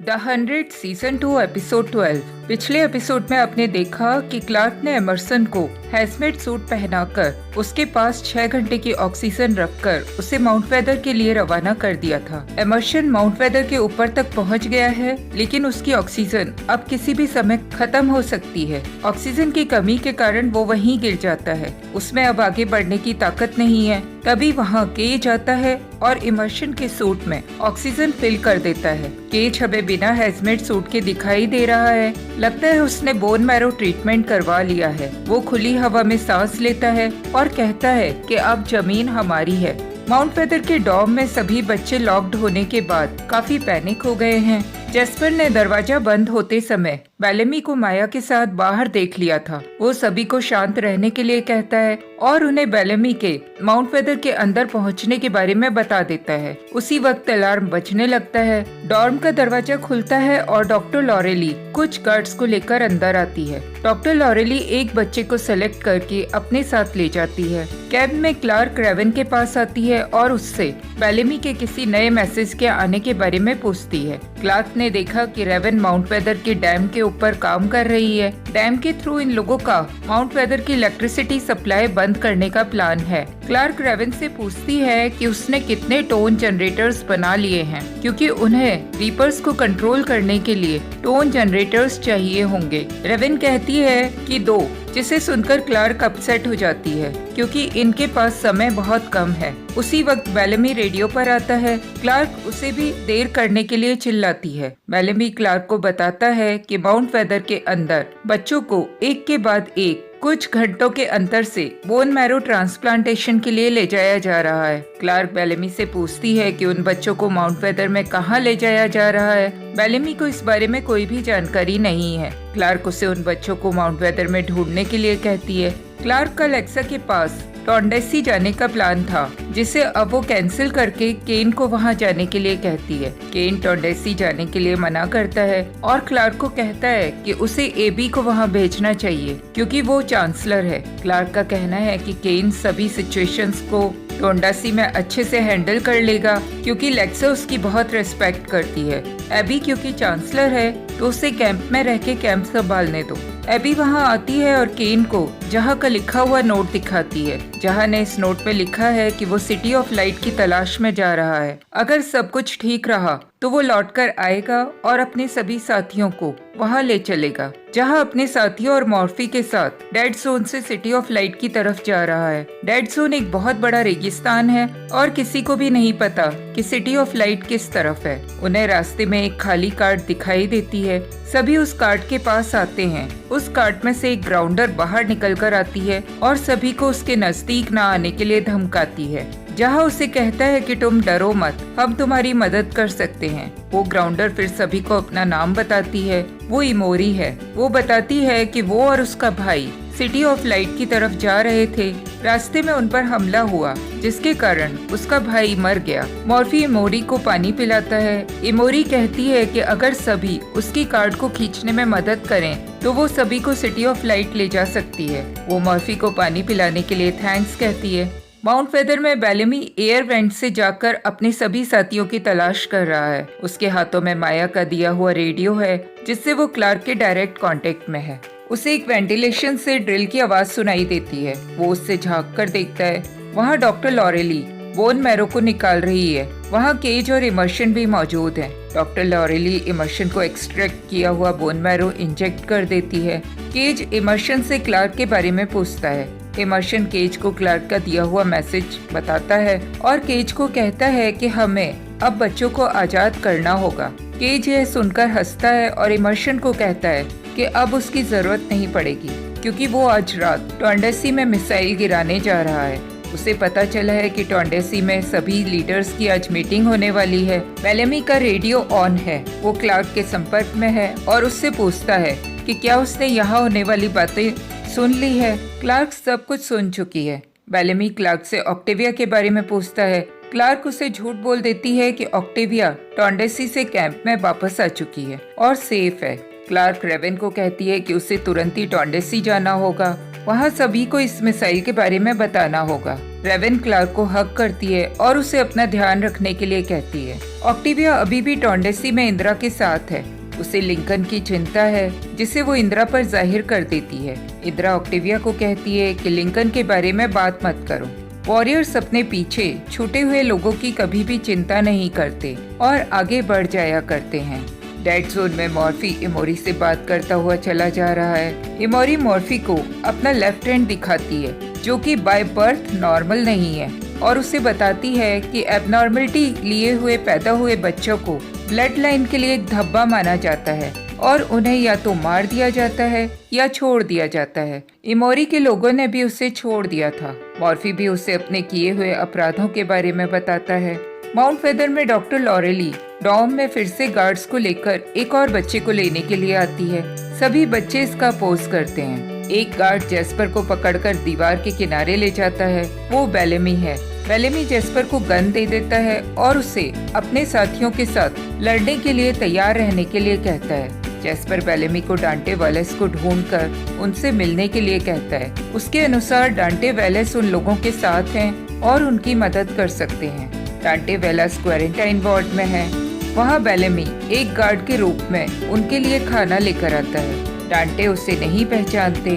The 100 season 2 episode 12। पिछले episode में आपने देखा कि क्लार्क ने एमरसन को हैजमेट सूट पहनाकर उसके पास 6 घंटे की ऑक्सीजन रखकर उसे माउंट वेदर के लिए रवाना कर दिया था। एमरसन माउंट वेदर के ऊपर तक पहुंच गया है, लेकिन उसकी ऑक्सीजन अब किसी भी समय खत्म हो सकती है। ऑक्सीजन की कमी के कारण वो वहीं गिर जाता है। उसमें अब आगे बढ़ने की ताकत नहीं है। तभी वहाँ केज आता है और इमर्शन के सूट में ऑक्सीजन फिल कर देता है। केज हमें बिना हैजमेट सूट के दिखाई दे रहा है। लगता है उसने बोन मैरो ट्रीटमेंट करवा लिया है। वो खुली हवा में सांस लेता है और कहता है कि अब जमीन हमारी है। माउंट वेदर के डॉम में सभी बच्चे लॉक्ड होने के बाद काफी पैनिक हो गए हैं। जेस्पर ने दरवाजा बंद होते समय बेलेमी को माया के साथ बाहर देख लिया था। वो सभी को शांत रहने के लिए कहता है और उन्हें बेलेमी के माउंट वेदर के अंदर पहुंचने के बारे में बता देता है। उसी वक्त अलार्म बजने लगता है। डॉर्म का दरवाजा खुलता है और डॉक्टर लॉरेली कुछ गार्ड्स को लेकर अंदर आती है। डॉक्टर लॉरेली एक बच्चे को सेलेक्ट करके अपने साथ ले जाती है। कैब में क्लार्क रेवन के पास आती है और उससे बेलेमी के किसी नए मैसेज के आने के बारे में पूछती है। क्लार्क ने देखा कि रेवन माउंट वेदर के डैम के ऊपर काम कर रही है। डैम के थ्रू इन लोगों का माउंट वेदर की इलेक्ट्रिसिटी सप्लाई बंद करने का प्लान है। क्लार्क रेवन से पूछती है कि उसने कितने टोन जनरेटर्स बना लिए हैं, क्योंकि उन्हें रीपर्स को कंट्रोल करने के लिए टोन जनरेटर्स चाहिए होंगे। रेवन कहती है कि 2, जिसे सुनकर क्लार्क अपसेट हो जाती है क्योंकि इनके पास समय बहुत कम है। उसी वक्त बेलेमी रेडियो पर आता है। क्लार्क उसे भी देर करने के लिए चिल्लाती है। बेलेमी क्लार्क को बताता है कि माउंट वेदर के अंदर बच्चों को एक के बाद एक कुछ घंटों के अंतर से बोन मैरो ट्रांसप्लांटेशन के लिए ले जाया जा रहा है। क्लार्क बेलेमी से पूछती है कि उन बच्चों को माउंट वेदर में कहाँ ले जाया जा रहा है। बेलेमी को इस बारे में कोई भी जानकारी नहीं है। क्लार्क उसे उन बच्चों को माउंट वेदर में ढूंढने के लिए कहती है। क्लार्क का लेक्सा के पास टोंडेसी जाने का प्लान था, जिसे अब वो कैंसिल करके केन को वहाँ जाने के लिए कहती है। केन टोंडेसी जाने के लिए मना करता है और क्लार्क को कहता है कि उसे एबी को वहाँ भेजना चाहिए क्योंकि वो चांसलर है। क्लार्क का कहना है कि केन सभी सिचुएशंस को टोंडासी में अच्छे से हैंडल कर लेगा क्योंकि लेक्सा उसकी बहुत रिस्पेक्ट करती है। एबी क्योंकि चांसलर है तो उसे कैंप में रह के कैंप संभालने दो। एबी वहाँ आती है और केन को जहाँ का लिखा हुआ नोट दिखाती है। जहाँ ने इस नोट में लिखा है कि वो सिटी ऑफ लाइट की तलाश में जा रहा है। अगर सब कुछ ठीक रहा तो वो लौटकर आएगा और अपने सभी साथियों को वहाँ ले चलेगा। जहाँ अपने साथियों और मॉर्फी के साथ डेड जोन से सिटी ऑफ लाइट की तरफ जा रहा है। डेड जोन एक बहुत बड़ा रेगिस्तान है और किसी को भी नहीं पता कि सिटी ऑफ लाइट किस तरफ है। उन्हें रास्ते में एक खाली कार्ट दिखाई देती है। सभी उस कार्ट के पास आते हैं। उस कार्ट में से एक ग्राउंडर बाहर निकल कर आती है और सभी को उसके नजदीक न आने के लिए धमकाती है। जहाँ उसे कहता है कि तुम डरो मत, हम तुम्हारी मदद कर सकते हैं। वो ग्राउंडर फिर सभी को अपना नाम बताती है। वो इमोरी है। वो बताती है कि वो और उसका भाई सिटी ऑफ लाइट की तरफ जा रहे थे। रास्ते में उन पर हमला हुआ जिसके कारण उसका भाई मर गया। मॉर्फी इमोरी को पानी पिलाता है। इमोरी कहती है कि अगर सभी उसकी कार्ड को खींचने में मदद करें तो वो सभी को सिटी ऑफ लाइट ले जा सकती है। वो मॉर्फी को पानी पिलाने के लिए थैंक्स कहती है। माउंट वेदर में बेलेमी एयर वेंट से जाकर अपने सभी साथियों की तलाश कर रहा है। उसके हाथों में माया का दिया हुआ रेडियो है जिससे वो क्लार्क के डायरेक्ट कांटेक्ट में है। उसे एक वेंटिलेशन से ड्रिल की आवाज सुनाई देती है। वो उससे झांक कर देखता है। वहाँ डॉक्टर लॉरेली बोन मैरो को निकाल रही है। वहाँ केज और इमर्शन भी मौजूद है। डॉक्टर लॉरेली इमर्शन को एक्सट्रैक्ट किया हुआ बोन मैरो इंजेक्ट कर देती है। केज इमर्शन से क्लार्क के बारे में पूछता है। इमर्शन केज को क्लार्क का दिया हुआ मैसेज बताता है और केज को कहता है कि हमें अब बच्चों को आजाद करना होगा। केज यह सुनकर हंसता है और इमर्शन को कहता है कि अब उसकी जरूरत नहीं पड़ेगी क्योंकि वो आज रात टोंडेसी में मिसाइल गिराने जा रहा है। उसे पता चला है कि टोंडेसी में सभी लीडर्स की आज मीटिंग होने वाली है। बेलेमी का रेडियो ऑन है। वो क्लार्क के संपर्क में है और उससे पूछता है कि क्या उसने यहाँ होने वाली बातें सुन ली है। क्लार्क सब कुछ सुन चुकी है। बेलेमी क्लार्क से ऑक्टेविया के बारे में पूछता है। क्लार्क उसे झूठ बोल देती है कि ऑक्टेविया टोंडेसी से कैंप में वापस आ चुकी है और सेफ है। क्लार्क रेवन को कहती है कि उसे तुरंत ही टॉन्डेसी जाना होगा, वहाँ सभी को इस मिसाइल के बारे में बताना होगा। रेवन क्लार्क को हक करती है और उसे अपना ध्यान रखने के लिए कहती है। ऑक्टेविया अभी भी टॉन्डेसी में इंदिरा के साथ है। उसे लिंकन की चिंता है जिसे वो इंदिरा पर जाहिर कर देती है। इंदिरा ऑक्टेविया को कहती है कि लिंकन के बारे में बात मत करो। वॉरियर्स अपने पीछे छूटे हुए लोगों की कभी भी चिंता नहीं करते और आगे बढ़ जाया करते हैं। डेड जोन में मॉर्फी इमोरी से बात करता हुआ चला जा रहा है। इमोरी मॉर्फी को अपना लेफ्ट हैंड दिखाती है जो कि बाय बर्थ नॉर्मल नहीं है और उसे बताती है कि एबनॉर्मलिटी लिए हुए पैदा हुए बच्चों को ब्लड लाइन के लिए एक धब्बा माना जाता है और उन्हें या तो मार दिया जाता है या छोड़ दिया जाता है। इमोरी के लोगों ने भी उसे छोड़ दिया था। मॉर्फी भी उसे अपने किए हुए अपराधों के बारे में बताता है। माउंट वेदर में डॉक्टर लॉरेली डॉम में फिर से गार्ड्स को लेकर एक और बच्चे को लेने के लिए आती है। सभी बच्चे इसका अपोज करते हैं। एक गार्ड जेस्पर को पकड़कर दीवार के किनारे ले जाता है। वो बेलेमी है। बेलेमी जेस्पर को गन दे देता है और उसे अपने साथियों के साथ लड़ने के लिए तैयार रहने के लिए कहता है। जेस्पर बेलेमी को डांटे वेलेस को ढूंढकर उनसे मिलने के लिए कहता है। उसके अनुसार डांटे वेलेस उन लोगों के साथ हैं और उनकी मदद कर सकते हैं। डांटे वेलेस क्वारंटाइन वार्ड में है। वहाँ बेलेमी एक गार्ड के रूप में उनके लिए खाना लेकर आता है। डांटे उसे नहीं पहचानते,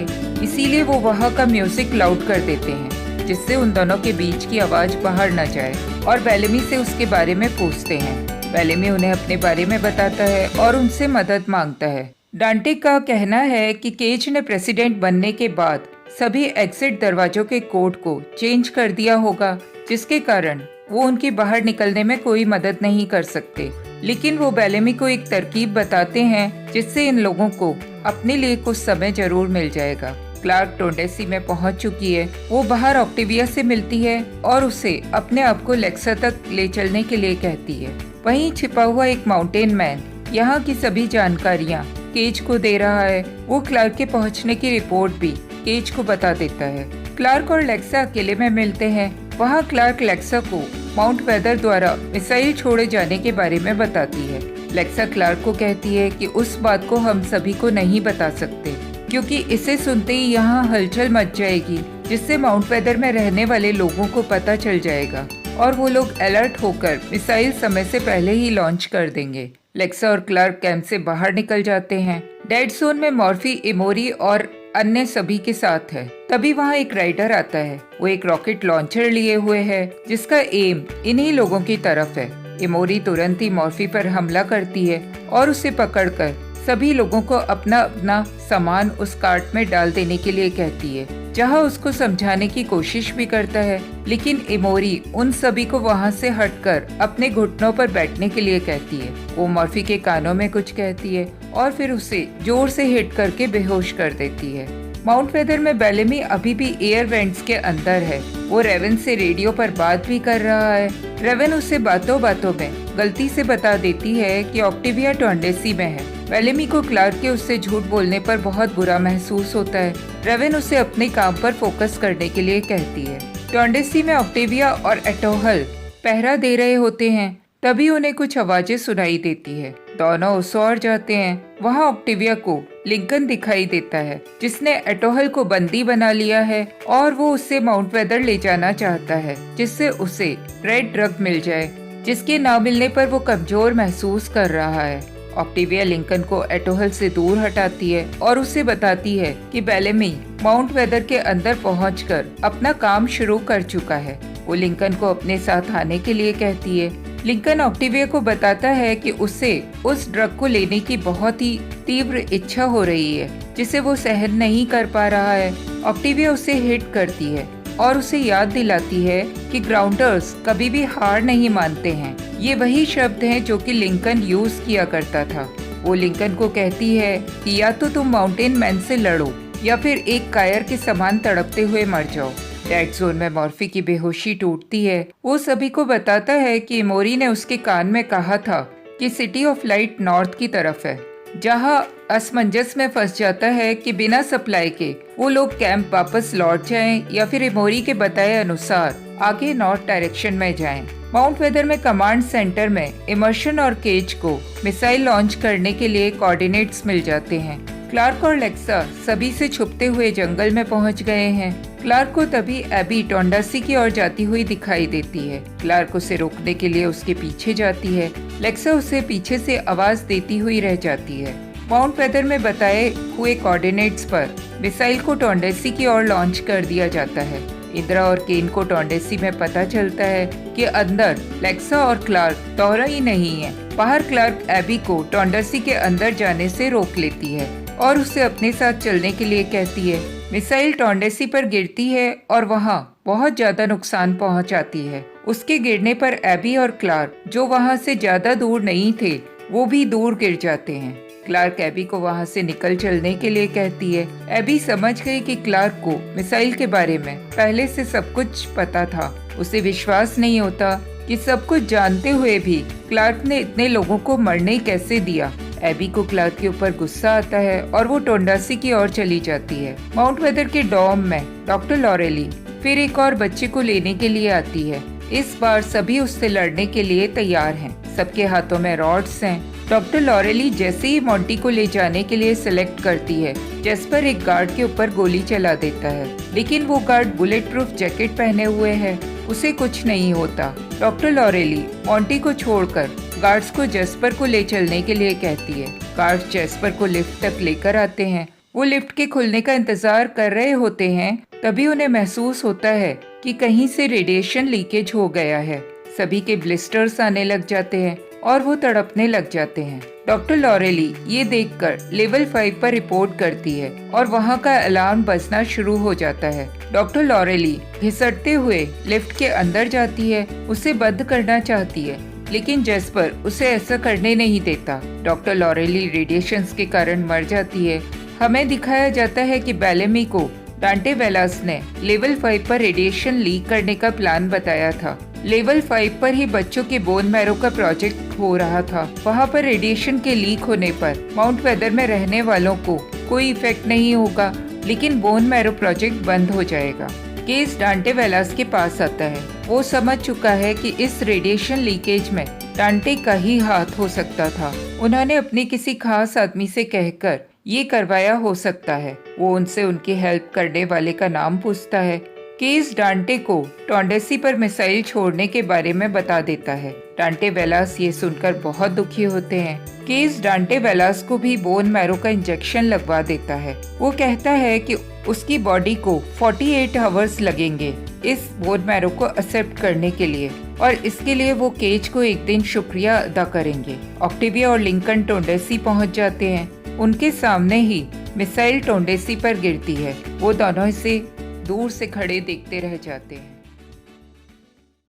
इसीलिए वो वहाँ का म्यूजिक लाउड कर देते हैं जिससे उन दोनों के बीच की आवाज बाहर न जाए और बेलेमी से उसके बारे में पूछते हैं। बेलेमी उन्हें अपने बारे में बताता है और उनसे मदद मांगता है। डांटे का कहना है कि केज ने प्रेसिडेंट बनने के बाद सभी एग्जिट दरवाजों के कोड को चेंज कर दिया होगा, जिसके कारण वो उनके बाहर निकलने में कोई मदद नहीं कर सकते। लेकिन वो बेलेमी को एक तरकीब बताते हैं जिससे इन लोगों को अपने लिए कुछ समय जरूर मिल जाएगा। क्लार्क टोंडेसी में पहुंच चुकी है। वो बाहर ऑक्टेविया से मिलती है और उसे अपने आप को लेक्सा तक ले चलने के लिए कहती है। वहीं छिपा हुआ एक माउंटेन मैन यहाँ की सभी जानकारियाँ केज को दे रहा है। वो क्लार्क के पहुँचने की रिपोर्ट भी केज को बता देता है। क्लार्क और लेक्सा अकेले में मिलते हैं। वहाँ क्लार्क लेक्सा को माउंट वेदर द्वारा मिसाइल छोड़े जाने के बारे में बताती है। लेक्सा क्लार्क को कहती है कि उस बात को हम सभी को नहीं बता सकते क्योंकि इसे सुनते ही यहाँ हलचल मच जाएगी, जिससे माउंट वेदर में रहने वाले लोगों को पता चल जाएगा और वो लोग अलर्ट होकर मिसाइल समय से पहले ही लॉन्च कर देंगे। लेक्सा और क्लार्क कैंप से बाहर निकल जाते हैं। डेड जोन में मॉर्फी, इमोरी और अन्य सभी के साथ है। तभी वहाँ एक राइडर आता है। वो एक रॉकेट लॉन्चर लिए हुए है जिसका एम इन्हीं लोगों की तरफ है। इमोरी तुरंत ही मॉर्फी पर हमला करती है और उसे पकड़कर सभी लोगों को अपना अपना सामान उस कार्ट में डाल देने के लिए कहती है, जहाँ उसको समझाने की कोशिश भी करता है। लेकिन इमोरी उन सभी को वहाँ से हटकर अपने घुटनों पर बैठने के लिए कहती है। वो मॉर्फी के कानों में कुछ कहती है और फिर उसे जोर से हिट करके बेहोश कर देती है। माउंट वेदर में बेलेमी अभी भी एयर वेंट्स के अंदर है। वो रेवन से रेडियो पर बात भी कर रहा है। रेवन उसे बातों बातों में गलती से बता देती है कि ऑक्टेविया टोंडेसी में है। बेलेमी को क्लार्क के उससे झूठ बोलने पर बहुत बुरा महसूस होता है। रेवन उसे अपने काम पर फोकस करने के लिए कहती है। टोंडेसी में ऑक्टेविया और एटोहल पहरा दे रहे होते हैं। तभी उन्हें कुछ आवाजें सुनाई देती है। दोनों उस ओर जाते हैं। वहाँ ऑक्टेविया को लिंकन दिखाई देता है जिसने एटोहल को बंदी बना लिया है और वो उससे माउंट वेदर ले जाना चाहता है जिससे उसे रेड ड्रग मिल जाए, जिसके ना मिलने पर वो कमजोर महसूस कर रहा है। ऑक्टेविया लिंकन को एटोहल से दूर हटाती है और उसे बताती है कि बेलेमी माउंट वेदर के अंदर पहुंचकर अपना काम शुरू कर चुका है। वो लिंकन को अपने साथ आने के लिए कहती है। लिंकन ऑक्टेविया को बताता है कि उसे उस ड्रग को लेने की बहुत ही तीव्र इच्छा हो रही है जिसे वो सहन नहीं कर पा रहा है। ऑक्टेविया उसे हिट करती है और उसे याद दिलाती है कि ग्राउंडर्स कभी भी हार नहीं मानते हैं। ये वही शब्द हैं जो कि लिंकन यूज किया करता था। वो लिंकन को कहती है कि या तो तुम माउंटेन मैन से लड़ो या फिर एक कायर के समान तड़पते हुए मर जाओ। डेड जोन में मॉर्फी की बेहोशी टूटती है। वो सभी को बताता है कि इमोरी ने उसके कान में कहा था कि सिटी ऑफ लाइट नॉर्थ की तरफ है, जहाँ असमंजस में फंस जाता है कि बिना सप्लाई के वो लोग कैंप वापस लौट जाएं या फिर इमोरी के बताए अनुसार आगे नॉर्थ डायरेक्शन में जाएं। माउंट वेदर में कमांड सेंटर में इमर्शन और केज को मिसाइल लॉन्च करने के लिए कोऑर्डिनेट्स मिल जाते हैं। क्लार्क और लेक्सा सभी से छुपते हुए जंगल में पहुंच गए हैं। क्लार्क को तभी एबी टोंडासी की ओर जाती हुई दिखाई देती है। क्लार्क उसे रोकने के लिए उसके पीछे जाती है। लेक्सा उसे पीछे से आवाज देती हुई रह जाती है। माउंट वेदर में बताए हुए कोऑर्डिनेट्स पर मिसाइल को टोंडासी की ओर लॉन्च कर दिया जाता है। इंदिरा और केन को टोंडासी में पता चलता है कि अंदर लेक्सा और क्लार्क दोहरा ही नहीं है। बाहर क्लार्क एबी को टोंडासी के अंदर जाने से रोक लेती है और उसे अपने साथ चलने के लिए कहती है। मिसाइल टोंडासी पर गिरती है और वहाँ बहुत ज्यादा नुकसान पहुँचाती है। उसके गिरने पर एबी और क्लार्क, जो वहाँ से ज्यादा दूर नहीं थे, वो भी दूर गिर जाते हैं। क्लार्क एबी को वहाँ से निकल चलने के लिए कहती है। एबी समझ गई कि क्लार्क को मिसाइल के बारे में पहले से सब कुछ पता था। उसे विश्वास नहीं होता कि सब कुछ जानते हुए भी क्लार्क ने इतने लोगों को मरने कैसे दिया। एबी को क्लार्क के ऊपर गुस्सा आता है और वो टोंडासी की ओर चली जाती है। माउंट वेदर के डॉम में डॉक्टर लॉरेली फिर एक और बच्चे को लेने के लिए आती है। इस बार सभी उससे लड़ने के लिए तैयार हैं। सबके हाथों में रॉड्स हैं। डॉक्टर लॉरेली जैसे ही मॉन्टी को ले जाने के लिए सिलेक्ट करती है, जेस्पर एक गार्ड के ऊपर गोली चला देता है, लेकिन वो गार्ड बुलेट प्रूफ जैकेट पहने हुए है, उसे कुछ नहीं होता। डॉक्टर लॉरेली मॉन्टी को छोड़कर गार्ड्स को जेस्पर को ले चलने के लिए कहती है। गार्ड्स जेस्पर को लिफ्ट तक लेकर आते हैं। वो लिफ्ट के खुलने का इंतजार कर रहे होते हैं, तभी उन्हें महसूस होता है कि कहीं से रेडिएशन लीकेज हो गया है। सभी के ब्लिस्टर्स आने लग जाते हैं और वो तड़पने लग जाते हैं। डॉक्टर लॉरेली ये देखकर लेवल 5 पर रिपोर्ट करती है और वहाँ का अलार्म बजना शुरू हो जाता है। डॉक्टर लॉरेली घिसटते हुए लिफ्ट के अंदर जाती है, उसे बंद करना चाहती है, लेकिन जेस्पर उसे ऐसा करने नहीं देता। डॉक्टर लॉरेली रेडिएशंस के कारण मर जाती है। हमें दिखाया जाता है कि बेलेमी को डांटे वेलास ने लेवल 5 पर रेडिएशन लीक करने का प्लान बताया था। लेवल 5 पर ही बच्चों के बोन मैरो का प्रोजेक्ट हो रहा था। वहाँ पर रेडिएशन के लीक होने पर माउंट वेदर में रहने वालों को कोई इफेक्ट नहीं होगा, लेकिन बोन मैरो प्रोजेक्ट बंद हो जाएगा। केस डांटे वेलास के पास आता है। वो समझ चुका है कि इस रेडिएशन लीकेज में डांटे का ही हाथ हो सकता था। उन्होंने अपने किसी खास आदमी से कहकर ये करवाया हो सकता है। वो उनसे उनकी हेल्प करने वाले का नाम पूछता है। केस डांटे को टोंडासी पर मिसाइल छोड़ने के बारे में बता देता है। डांटे वेलास ये सुनकर बहुत दुखी होते हैं। केस डांटे वेलास को भी बोन मैरो का इंजेक्शन लगवा देता है। वो कहता है कि उसकी बॉडी को 48 आवर्स लगेंगे इस बोन मैरो को एक्सेप्ट करने के लिए, और इसके लिए वो केज को एक दिन शुक्रिया अदा करेंगे। ऑक्टेविया और लिंकन टोंडासी पहुंच जाते हैं। उनके सामने ही मिसाइल टोंडासी पर गिरती है। वो दोनों इसे दूर से खड़े देखते रह जाते हैं।